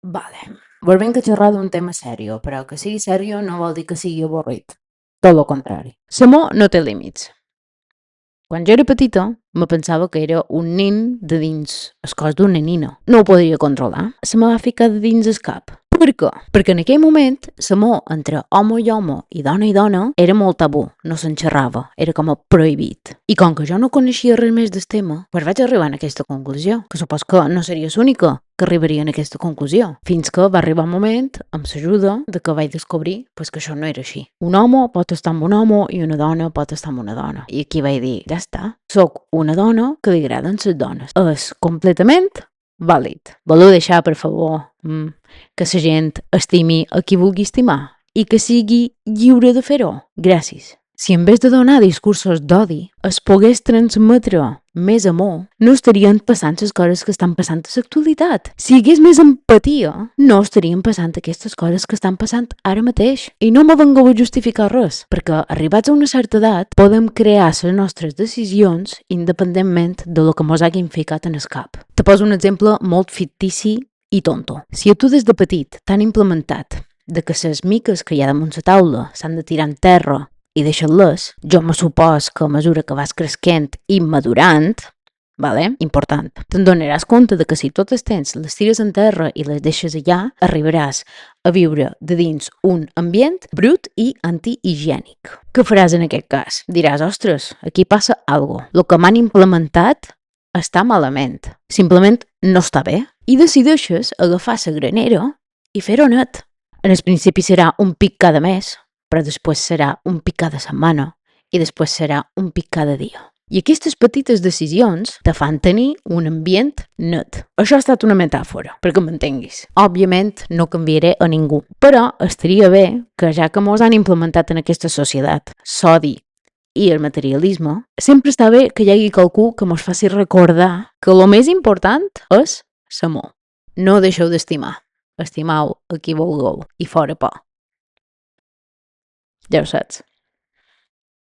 Vale. Volvem a xerrar d'un tema serio, però que sigui serio no vol dir que sigui avorrit. Tot lo contrari. L'amor no té límits. Quan jo era petita, me pensava que era un nin de dins el cos d'una nina. No ho podria controlar. Se me va ficar de dins el cap. Per què? Perquè en aquell moment l'amor entre home i dona era molt tabú, no se'n xerrava, era com a prohibit. I com que jo no coneixia res més del tema, pues vaig arribar a aquesta conclusió, que supos que no seria l'única que arribaria a aquesta conclusió, fins que va arribar un moment, amb l'ajuda, de que vaig descobrir pues, que això no era així. Un home pot estar amb un home i una dona pot estar amb una dona. I aquí vaig dir, ja està, soc una dona que li agraden les dones. És completament vàlid. Voleu deixar, per favor, que la gent estimi a qui vulgui estimar i que sigui lliure de fer-ho. Gràcies. Si en vez de donar discursos d'odi es pogués transmetre més amor, no estarien passant les coses que estan passant a l'actualitat. Si hi hagués més empatia, no estarien passant aquestes coses que estan passant ara mateix. I no me vengueu a justificar res, perquè arribats a una certa edat podem crear les nostres decisions independentment de lo que mos hagin ficat en el cap. Te poso un exemple molt fictici i tonto. Si a tu des de petit t'han implementat de que les miques que hi ha damunt la taula s'han de tirar en terra i deixar-les, jo me supos que a mesura que vas cresquent i madurant, vale? Important, te'n donaràs compte de que si tot el temps les tires en terra i les deixes allà, arribaràs a viure de dins un ambient brut i antihigiènic. Què faràs en aquest cas? Diràs, ostres, aquí passa alguna cosa. Lo que m'han implementat està malament. Simplement no està bé. I decideixes agafar la granera i fer-ho net. En el principi serà un pic cada mes, però després serà un pic cada setmana i després serà un pic cada dia. I aquestes petites decisions te fan tenir un ambient net. Això ha estat una metàfora, perquè m'entenguis. Òbviament no canviaré a ningú, però estaria bé que ja que mos han implementat en aquesta societat l'odi i el materialisme, sempre està bé que hi hagi qualcú que mos faci recordar que el més important és l'amor. No deixeu d'estimar. Estimau a qui vulgueu i fora por. Ja ho saps.